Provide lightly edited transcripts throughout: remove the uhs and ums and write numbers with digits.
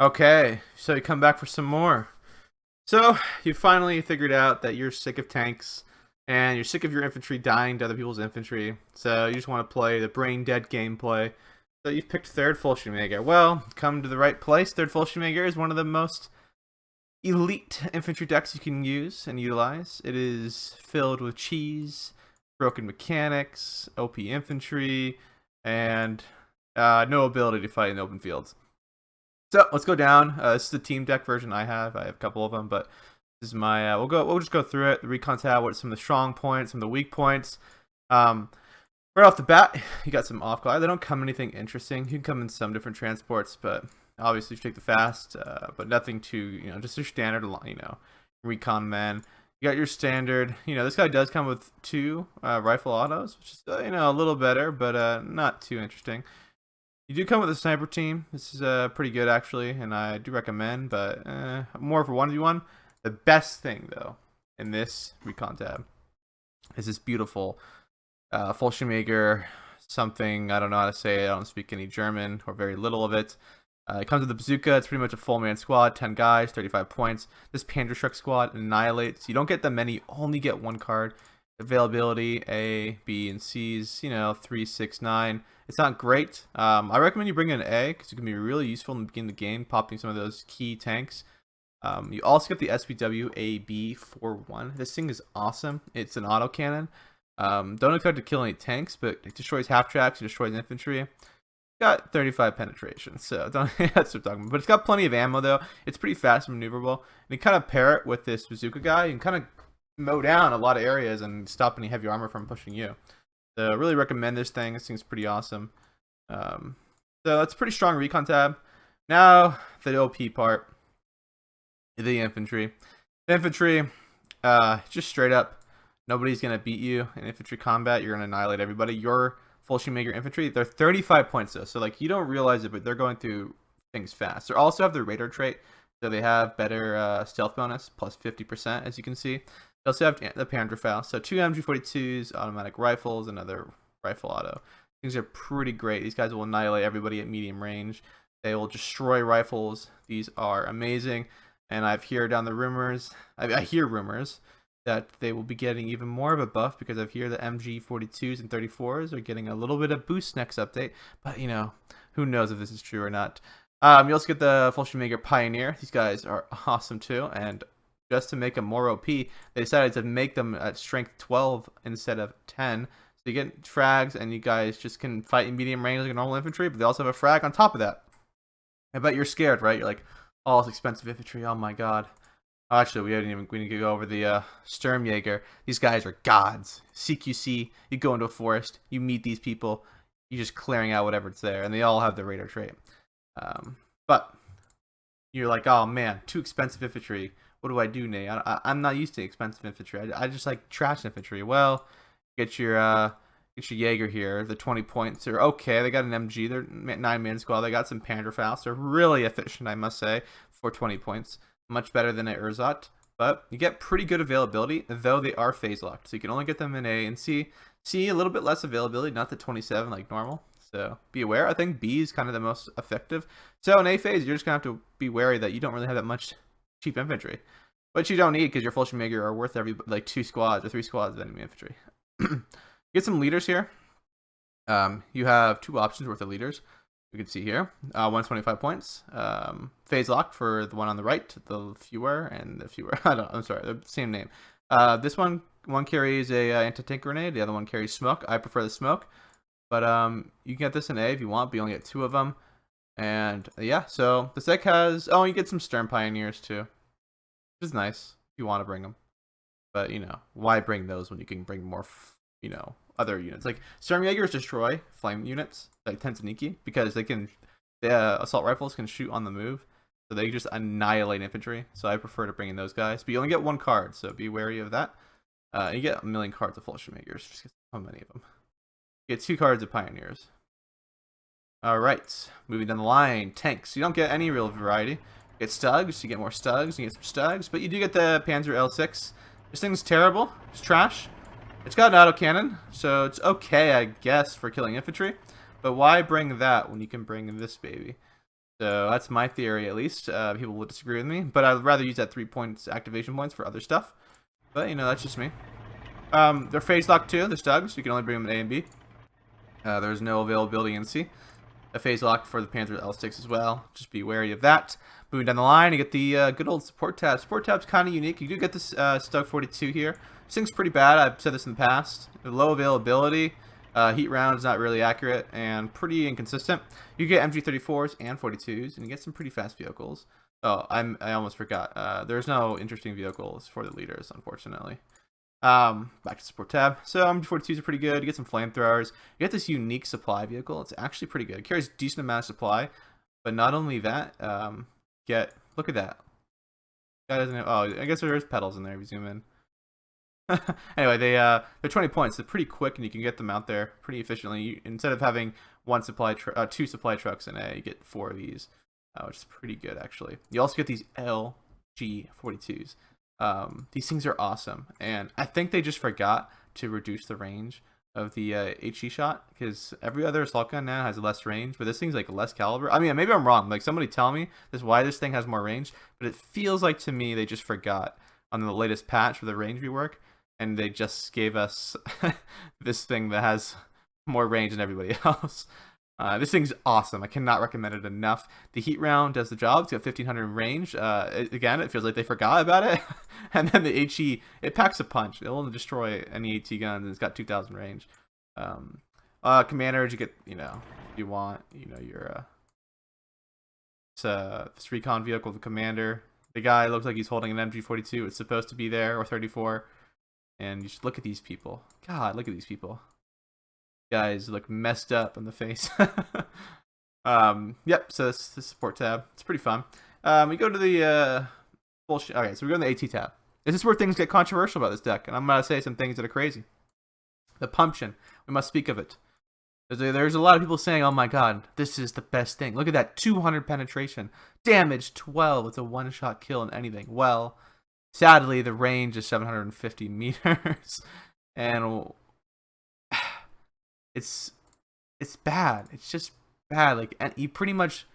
Okay, so you come back for some more. So you finally figured out that you're sick of tanks and you're sick of your infantry dying to other people's infantry. So you just want to play the brain dead gameplay. So you've picked third Fallschirmjager. Well, come to the right place. Third Fallschirmjager is one of the most elite infantry decks you can use and utilize. It is filled with cheese, broken mechanics, OP infantry, and no ability to fight in open fields. So let's go down. This is the team deck version I have. I have a couple of them, but this is my. We'll just go through it. The recon tab. What are some of the strong points, some of the weak points. Right off the bat, you got some off guard. They don't come anything interesting. You can come in some different transports, but obviously you take the fast, but nothing too, just your standard, recon men. You got your standard. This guy does come with two rifle autos, which is a little better, but not too interesting. You do come with a sniper team. This is pretty good actually, and I do recommend, but more for 1v1. The best thing though in this recon tab is this beautiful Fallschirmjager something. I don't know how to say it. I don't speak any German or very little of it. It comes with the bazooka. It's pretty much a full man squad, 10 guys, 35 points. This Panzerschreck squad annihilates. You don't get that many. You only get one card. Availability A, B, and C's, 3, 6, 9. It's not great. I recommend you bring in an A because it can be really useful in the beginning of the game, popping some of those key tanks. You also get the SPW AB41. This thing is awesome. It's an autocannon. Don't expect to kill any tanks, but it destroys half tracks, it destroys infantry. Got 35 penetration, so that's what I'm talking about. But it's got plenty of ammo though. It's pretty fast and maneuverable. And you kind of pair it with this bazooka guy, you can kind of mow down a lot of areas and stop any heavy armor from pushing you. So I really recommend this thing. This thing's pretty awesome. So it's a pretty strong recon tab. Now the OP part, the infantry. The infantry, just straight up, nobody's gonna beat you in infantry combat. You're gonna annihilate everybody. Your Fallschirmjager infantry, they're 35 points though, so like you don't realize it, but they're going through things fast. They also have their radar trait, so they have better stealth bonus, plus 50%, as you can see. They also have the Panzerfaust, so 2 MG42s, automatic rifles, another rifle auto. Things are pretty great. These guys will annihilate everybody at medium range. They will destroy rifles. These are amazing. And I hear rumors that they will be getting even more of a buff because I hear the MG42s and 34s are getting a little bit of boost next update. But who knows if this is true or not. You also get the Fallschirmjager Pioneer. These guys are awesome too, and just to make them more OP, they decided to make them at strength 12 instead of 10. So you get frags, and you guys just can fight in medium range like a normal infantry, but they also have a frag on top of that. I bet you're scared, right? You're like, oh, it's expensive infantry. Oh my god. Oh, actually, we need to go over the Sturmjäger. These guys are gods. CQC, you go into a forest, you meet these people, you're just clearing out whatever's there, and they all have the radar trait. But you're like, oh man, too expensive infantry. What do I do, Nate? I'm not used to expensive infantry. I just like trash infantry. Well, get your Jaeger here. The 20 points are okay. They got an MG. They're 9-man squad. They got some Panzerfaust. They're really efficient, I must say, for 20 points. Much better than an Erzat. But you get pretty good availability, though they are phase locked. So you can only get them in A and C. C, a little bit less availability, not the 27 like normal. So be aware. I think B is kind of the most effective. So in A phase, you're just going to have to be wary that you don't really have that much cheap infantry. Which you don't need because your Fallschirmjager are worth like 2 squads or 3 squads of enemy infantry. Get some leaders here. You have 2 options worth of leaders. You can see here, 125 points. Phase locked for the one on the right, the fewer and the fewer. I'm sorry, they're the same name. This one carries a anti-tank grenade. The other one carries smoke. I prefer the smoke, but you can get this in A if you want, but you only get 2 of them. And yeah, so this deck has. Oh, you get some Stern Pioneers too, which is nice if you want to bring them. But why bring those when you can bring more? Other units like Sturmjägers destroy flame units like Tensaniki because the assault rifles can shoot on the move, so they just annihilate infantry. So I prefer to bring in those guys, but you only get 1 card, so be wary of that. You get a million cards of Fallschirmjagers, just so many of them. You get 2 cards of Pioneers. All right, moving down the line, tanks. You don't get any real variety. You get Stugs, you get more Stugs, you get some Stugs, but you do get the Panzer L6. This thing's terrible. It's trash. It's got an autocannon, so it's okay, I guess, for killing infantry. But why bring that when you can bring this baby? So that's my theory, at least. People will disagree with me, but I'd rather use that 3 points activation points for other stuff. But you know, that's just me. They're phase locked too. The Stugs. You can only bring them in A and B. There's no availability in C. A phase lock for the Panzer L6 as well. Just be wary of that. Moving down the line, you get the good old support tab. Support tab's kind of unique. You do get this Stug 42 here. This thing's pretty bad. I've said this in the past. Low availability. Heat round is not really accurate and pretty inconsistent. You get MG34s and 42s, and you get some pretty fast vehicles. Oh, I almost forgot. There's no interesting vehicles for the leaders, unfortunately. Back to support tab. So MG42s are pretty good. You get some flamethrowers. You get this unique supply vehicle. It's actually pretty good. It carries a decent amount of supply, but not only that, look at that. That doesn't have, oh, I guess there's pedals in there if you zoom in. Anyway, they're 20 points. They're pretty quick, and you can get them out there pretty efficiently. Instead of having two supply trucks in A, you get 4 of these, which is pretty good actually. You also get these LG42s. These things are awesome, and I think they just forgot to reduce the range of the HE shot, because every other assault gun now has less range, but this thing's like less caliber. I mean, maybe I'm wrong. Like, somebody tell me why this thing has more range, but it feels like to me they just forgot on the latest patch for the range rework, and they just gave us this thing that has more range than everybody else. This thing's awesome. I cannot recommend it enough. The heat round does the job. It's got 1500 range. Again, it feels like they forgot about it. And then the HE, it packs a punch. It will destroy any AT guns, and it's got 2000 range. Commanders, you get, you know, if you want, you know, your this recon vehicle, the commander. The guy looks like he's holding an MG42. It's supposed to be there, or 34. And you just look at these people. God, look at these people. Guys look messed up in the face. Yep, so this is the support tab. It's pretty fun. We go to the bullshit. Okay, so we go to the AT tab. This is where things get controversial about this deck, and I'm gonna say some things that are crazy. The pumpkin, we must speak of it. There's a lot of people saying, oh my god, this is the best thing. Look at that, 200 penetration, damage 12. It's a one-shot kill in anything. Well, sadly, the range is 750 meters, and it's bad. It's just bad. Like, and you pretty much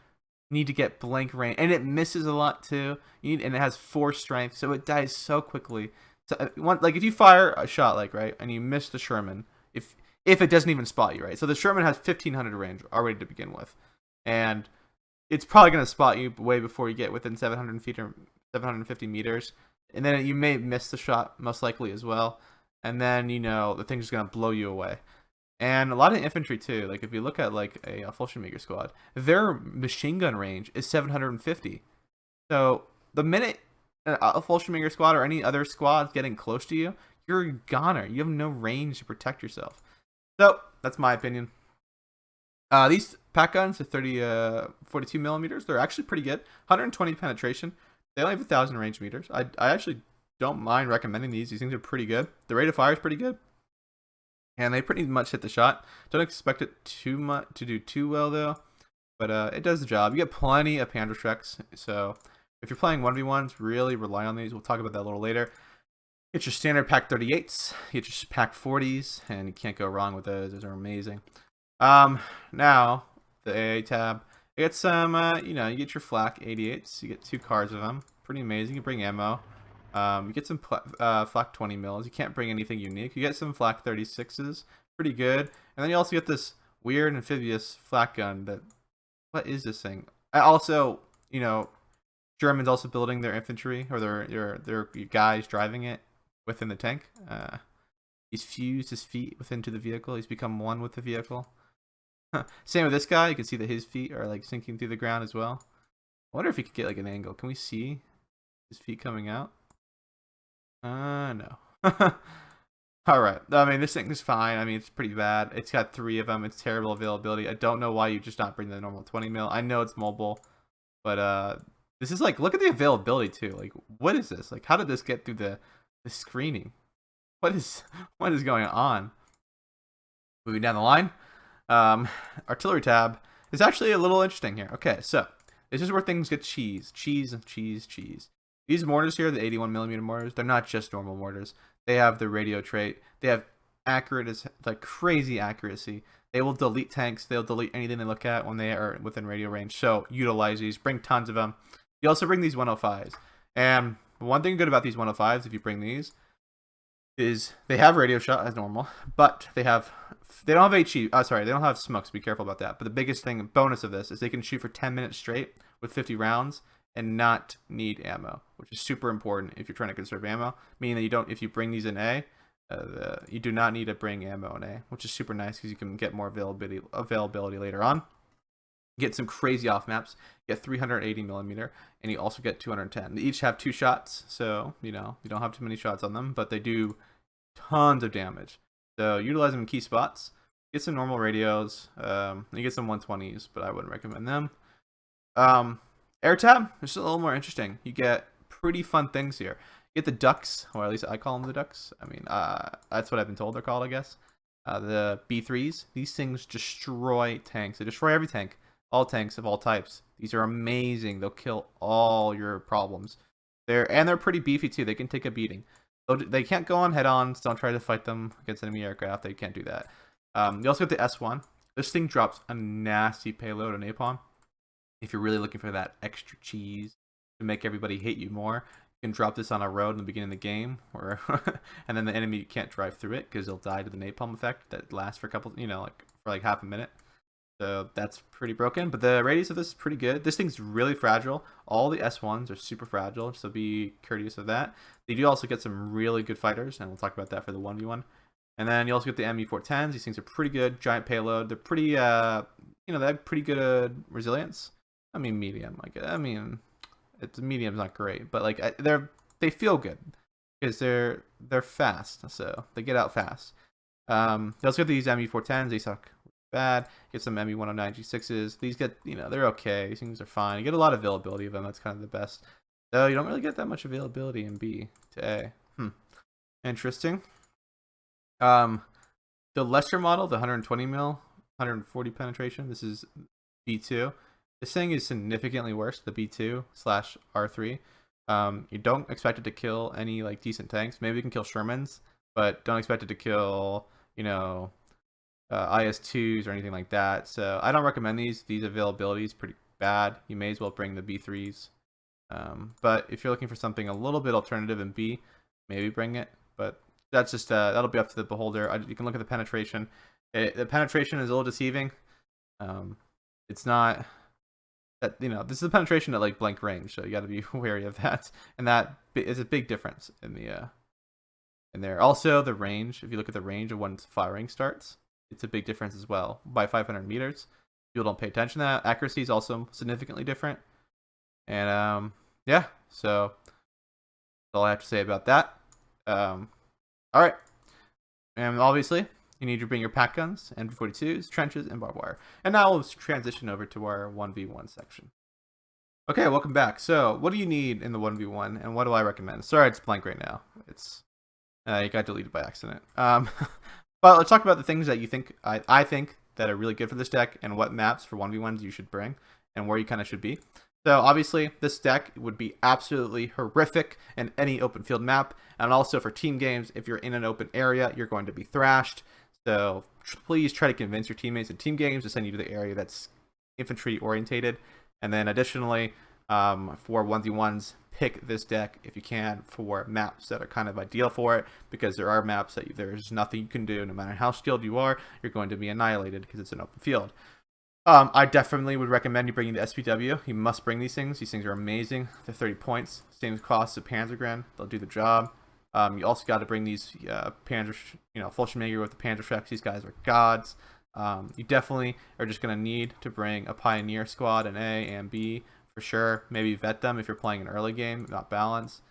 need to get blank range, and it misses a lot too. And it has 4 strength, so it dies so quickly. So like, if you fire a shot, like, right, and you miss the Sherman, if it doesn't even spot you, right? So the Sherman has 1500 range already to begin with, and it's probably gonna spot you way before you get within 700 feet or 750 meters, and then you may miss the shot most likely as well, and then, you know, the thing's gonna blow you away. And a lot of infantry too. Like, if you look at like a Fallschirmjager squad, their machine gun range is 750. So the minute a Fallschirmjager squad or any other squad getting close to you, you're a goner. You have no range to protect yourself. So that's my opinion. These pack guns are 42 millimeters. They're actually pretty good. 120 penetration. They only have 1000 range meters. I actually don't mind recommending these. These things are pretty good. The rate of fire is pretty good. And they pretty much hit the shot. Don't expect it to do too well though, but it does the job. You get plenty of Panzerschrecks, so if you're playing 1v1s, really rely on these. We'll talk about that a little later. Get your standard pack 38s, get your pack 40s, and you can't go wrong with those. Those are amazing. Now the AA tab. You get some, you know, you get your flak 88s. You get 2 cards of them. Pretty amazing. You bring ammo. You get some flak 20 mils. You can't bring anything unique. You get some flak 36s, pretty good. And then you also get this weird amphibious flak gun. That, what is this thing? I also, you know, Germans also building their infantry, or their guys driving it within the tank. He's fused his feet within to the vehicle. He's become one with the vehicle. Same with this guy. You can see that his feet are like sinking through the ground as well. I wonder if he could get like an angle. Can we see his feet coming out? No. Alright. I mean, this thing is fine. I mean, it's pretty bad. It's got 3 of them. It's terrible availability. I don't know why you just not bring the normal 20 mil. I know it's mobile, but this is like, look at the availability too. Like, what is this? Like, how did this get through the screening? What is going on? Moving down the line. Artillery tab is actually a little interesting here. Okay, so this is where things get cheese. These mortars here, the 81mm mortars, they're not just normal mortars. They have the radio trait. They have accurate as like crazy accuracy. They will delete tanks. They'll delete anything they look at when they are within radio range. So utilize these. Bring tons of them. You also bring these 105s. And one thing good about these 105s, if you bring these, is they have radio shot as normal, but they don't have HE. Sorry, they don't have smokes. Be careful about that. But the biggest thing, bonus of this, is they can shoot for 10 minutes straight with 50 rounds and not need ammo, which is super important if you're trying to conserve ammo. Meaning that you don't, if you bring these in A, you do not need to bring ammo in A, which is super nice because you can get more availability later on. Get some crazy off maps. Get 380 millimeter, and you also get 210. They each have 2 shots, so you don't have too many shots on them, but they do tons of damage. So utilize them in key spots. Get some normal radios. You get some 120s, but I wouldn't recommend them. Air tab is a little more interesting. You get pretty fun things here. You get the ducks, or at least I call them the ducks. I mean, that's what I've been told they're called, I guess. The B3s. These things destroy tanks. They destroy every tank. All tanks of all types. These are amazing. They'll kill all your problems. They're pretty beefy too. They can take a beating. They can't go on head-ons. Don't try to fight them against enemy aircraft. They can't do that. You also get the S1. This thing drops a nasty payload on napalm. If you're really looking for that extra cheese to make everybody hate you more, you can drop this on a road in the beginning of the game, and then the enemy can't drive through it because they'll die to the napalm effect that lasts for a couple, for like half a minute. So that's pretty broken, but the radius of this is pretty good. This thing's really fragile. All the S1s are super fragile, so be courteous of that. They do also get some really good fighters, and we'll talk about that for the 1v1. And then you also get the ME410s. These things are pretty good, giant payload. They're pretty, they have pretty good resilience. I mean, medium. It's medium's not great, but like they feel good because they're fast, so they get out fast. They also get these ME410s. They suck bad. Get some ME109 G6s. These get, they're okay. These things are fine. You get a lot of availability of them. That's kind of the best. Though you don't really get that much availability in B to A. Interesting. The lesser model, the 120 mil, 140 penetration. This is B2. This thing is significantly worse. The B2/R3. You don't expect it to kill any like decent tanks. Maybe it can kill Shermans, but don't expect it to kill, IS-2s or anything like that. So I don't recommend these. These availability is pretty bad. You may as well bring the B3s. But if you're looking for something a little bit alternative in B, maybe bring it. But that's just that'll be up to the beholder. You can look at the penetration. The penetration is a little deceiving. It's not that this is a penetration at like blank range, so you got to be wary of that. And that is a big difference in the in there. Also, the range. If you look at the range of when firing starts, it's a big difference as well by 500 meters. People don't pay attention to that. Accuracy is also significantly different. And yeah, so that's all I have to say about that. All right, and obviously you need to bring your pack guns, M42s, trenches, and barbed wire. And now we'll transition over to our 1v1 section. Okay, welcome back. So what do you need in the 1v1, and what do I recommend? Sorry, it's blank right now. It's it got deleted by accident. But let's talk about the things that you think I think that are really good for this deck, and what maps for 1v1s you should bring, and where you kind of should be. So obviously, this deck would be absolutely horrific in any open field map, and also for team games. If you're in an open area, you're going to be thrashed. So please try to convince your teammates in team games to send you to the area that's infantry orientated. And then additionally, for 1v1s, pick this deck if you can for maps that are kind of ideal for it, because there are maps that there's nothing you can do. No matter how skilled you are, you're going to be annihilated because it's an open field. I definitely would recommend you bringing the SPW. You must bring these things. These things are amazing. They're 30 points. Same cost as Panzergren. They'll do the job. You also got to bring these Fallschirmjager with the Panzerschrecks. These guys are gods. You definitely are just going to need to bring a Pioneer squad in A and B for sure. Maybe vet them if you're playing an early game, not balance,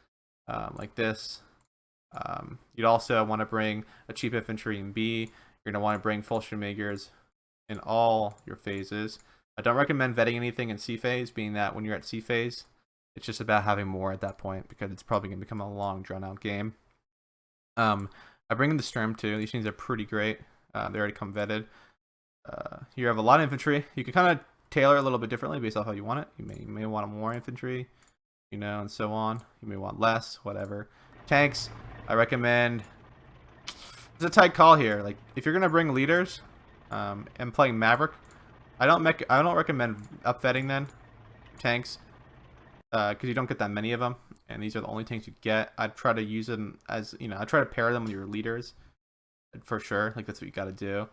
like this. You'd also want to bring a cheap infantry in B. You're going to want to bring Fallschirmjagers in all your phases. I don't recommend vetting anything in C phase, being that when you're at C phase, it's just about having more at that point, because it's probably going to become a long, drawn-out game. I bring in the Sturm too. These things are pretty great. They already come vetted. You have a lot of infantry. You can kind of tailor a little bit differently based off how you want it. You may want more infantry, and so on. You may want less, whatever. Tanks, I recommend. It's a tight call here. Like, if you're going to bring leaders, and playing Maverick. I don't recommend upvetting then tanks, because you don't get that many of them, and these are the only tanks you get. I'd try to use them as, I try to pair them with your leaders for sure. Like, that's what you got to do.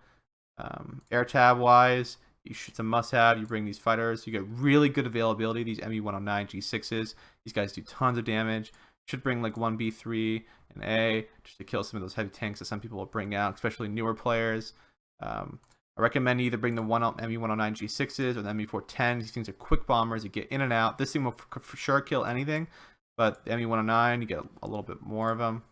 Air tab wise, it's a must-have. You bring these fighters. You get really good availability. These ME-109 G6s. These guys do tons of damage. Should bring like 1B3 and A just to kill some of those heavy tanks that some people will bring out, especially newer players. I recommend either bring the ME-109 G6s or the ME-410s. These things are quick bombers. You get in and out. This thing will for sure kill anything, but the ME-109, you get a little bit more of them.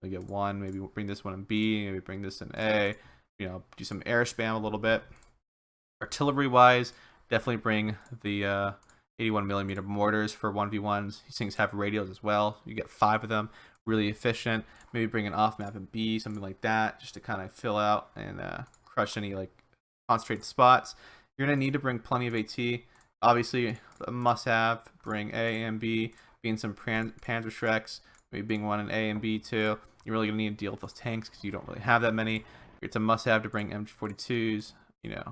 You get one. Maybe we'll bring this one in B. Maybe bring this in A. Do some air spam a little bit. Artillery-wise, definitely bring the 81mm mortars for 1v1s. These things have radios as well. You get 5 of them. Really efficient. Maybe bring an off-map in B, something like that, just to kind of fill out and crush any like concentrated spots. You're gonna need to bring plenty of AT. Obviously, a must-have. Bring A and B. Being some Panzerschrecks. Maybe being one in A and B too. You're really gonna need to deal with those tanks because you don't really have that many. It's a must-have to bring MG42s.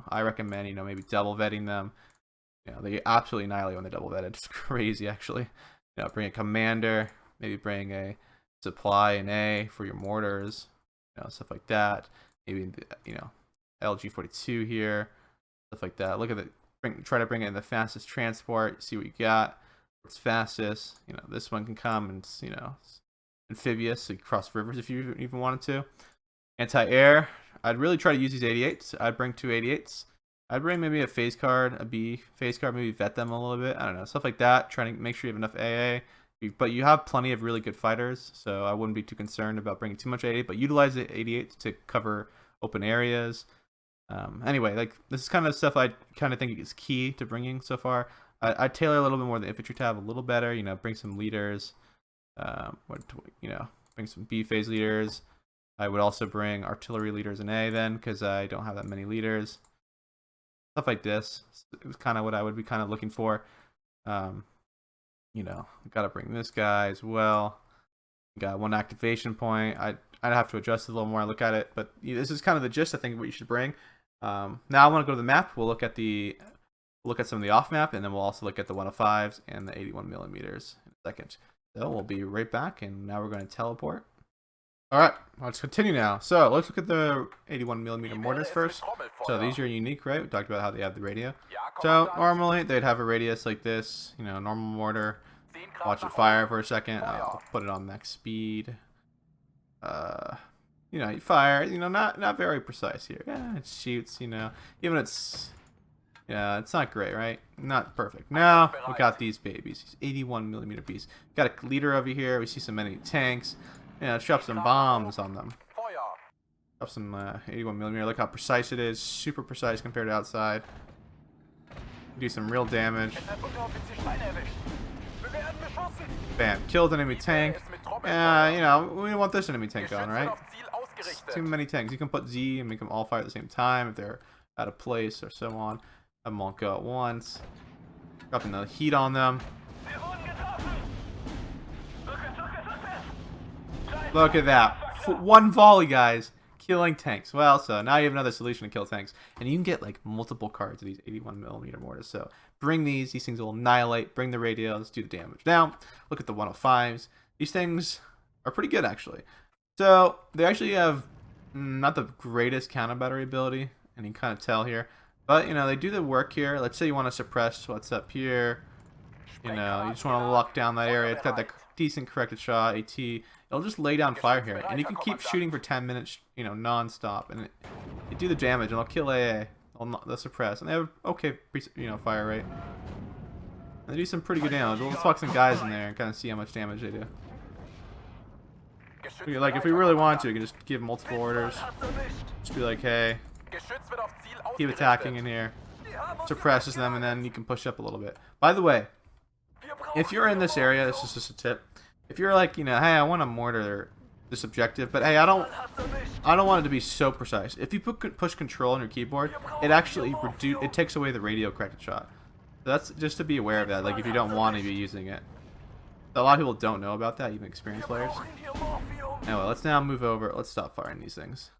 I recommend maybe double vetting them. They absolutely annihilate when they're double vetted. It's crazy actually. Bring a commander. Maybe bring a supply in A for your mortars. Stuff like that. Maybe LG42 here, stuff like that. Look at it. Try to bring it in the fastest transport. See what you got. It's fastest. This one can come and it's amphibious, so you cross rivers if you even wanted to. Anti-air. I'd really try to use these 88s. I'd bring 2 88s. I'd bring maybe a phase card, a B phase card, maybe vet them a little bit. I don't know, stuff like that. Trying to make sure you have enough AA. But you have plenty of really good fighters, so I wouldn't be too concerned about bringing too much 88. But utilize the 88 to cover open areas. Anyway, like this is kind of stuff I kind of think is key to bringing so far. I'd tailor a little bit more the infantry tab a little better. Bring some leaders. Bring some B phase leaders. I would also bring artillery leaders in A then, because I don't have that many leaders. Stuff like this. It was kind of what I would be kind of looking for. Gotta bring this guy as well. Got 1 activation point. I'd have to adjust it a little more. Look at it, but this is kind of the gist. I think what you should bring. Now I want to go to the map. We'll look at some of the off map, and then we'll also look at the 105s and the 81mm in a second. So we'll be right back, and now we're going to teleport. All right, let's continue now. So let's look at the 81mm mortars first. So these are unique, right? We talked about how they have the radio. So normally they'd have a radius like this, normal mortar. Watch it fire for a second. I'll put it on max speed. You fire. Not very precise here. Yeah, it shoots. Even it's not great, right? Not perfect. Now we got these babies, these 81mm beasts. Got a leader over here. We see some enemy tanks. Drop some bombs on them. Drop some 81mm. Look how precise it is. Super precise compared to outside. Do some real damage. Bam. Killed an enemy tank. We don't want this enemy tank going, right? Too many tanks. You can put Z and make them all fire at the same time if they're out of place or so on. Have them all go at once. Dropping the heat on them. Look at that. One volley, guys. Killing tanks. Well, so now you have another solution to kill tanks. And you can get like multiple cards of these 81mm mortars. So bring these. These things will annihilate. Bring the radios. Do the damage. Now, look at the 105s. These things are pretty good, actually. So they actually have not the greatest counter battery ability. And you can kind of tell here. But, they do the work here. Let's say you want to suppress what's up here. You just want to lock down that area. It's got that decent corrected shot, AT. It'll just lay down fire here, and you can keep shooting for 10 minutes, non-stop, and it do the damage, and it'll kill AA. They'll suppress, and they have okay, fire rate. They do some pretty good damage. Let's fuck some guys in there and kind of see how much damage they do. Like, if we really want to, we can just give multiple orders. Just be like, hey, keep attacking in here. Suppresses them, and then you can push up a little bit. By the way, if you're in this area, this is just a tip. If you're like, hey, I want a mortar this objective, but hey, I don't want it to be so precise. If you push control on your keyboard, it actually it takes away the radio corrected shot. So that's just to be aware of that. Like if you don't want to be using it. A lot of people don't know about that, even experienced players. Anyway, let's now move over. Let's stop firing these things.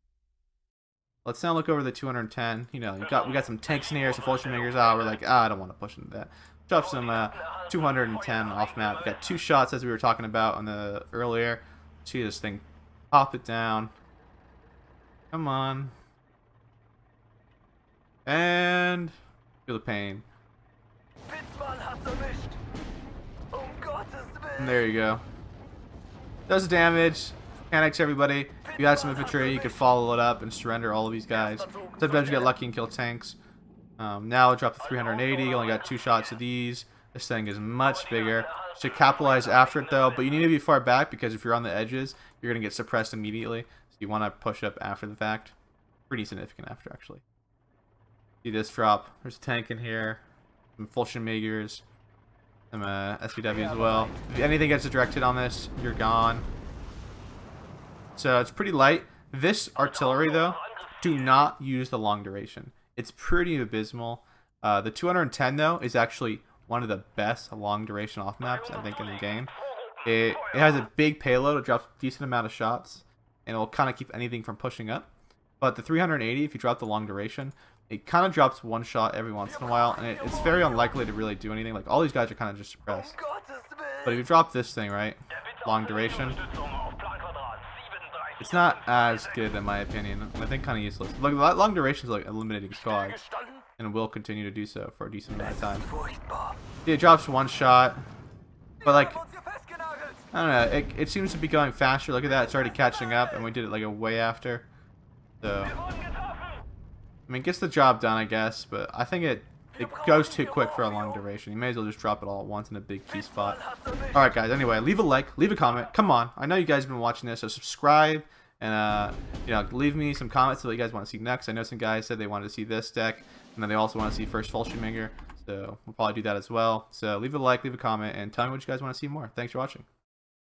Let's now look over the 210. You know, we got some tanks in here, some Fallschirmjagers. Ah, we're like, I don't want to push into that. Drop some 210 off map. We got 2 shots as we were talking about on the earlier. See this thing, pop it down. Come on. And feel the pain. And there you go. Does damage. Panics everybody. If you had some infantry, you could follow it up and surrender all of these guys. Sometimes you get lucky and kill tanks. Now it dropped to 380. Only got 2 shots of these. This thing is much bigger. Should capitalize after it though, but you need to be far back because if you're on the edges, you're gonna get suppressed immediately. So you want to push up after the fact. Pretty significant after actually. See this drop. There's a tank in here. Some Fallschirmjagers. Some SPW as well. If anything gets directed on this, you're gone. So it's pretty light. This artillery though, do not use the long duration. It's pretty abysmal. The 210 though is actually one of the best long duration off maps I think in the game. It has a big payload. It drops a decent amount of shots, and it will kind of keep anything from pushing up. But the 380, if you drop the long duration, it kind of drops 1 shot every once in a while, and it's very unlikely to really do anything. Like all these guys are kind of just suppressed. But if you drop this thing right, long duration, it's not as good in my opinion. I think kind of useless. Like long duration is like eliminating squads, and will continue to do so for a decent amount of time. It drops 1 shot, but like I don't know, it seems to be going faster. Look at that, it's already catching up, and we did it like a way after. So I mean, it gets the job done, I guess, but I think it goes too quick for a long duration. You may as well just drop it all at once in a big key spot. Alright guys, anyway, leave a like, leave a comment. Come on, I know you guys have been watching this, so subscribe and you know, leave me some comments of what you guys want to see next. I know some guys said they wanted to see this deck, and then they also want to see first Fallschirmjager, so we'll probably do that as well. So leave a like, leave a comment, and tell me what you guys want to see more. Thanks for watching.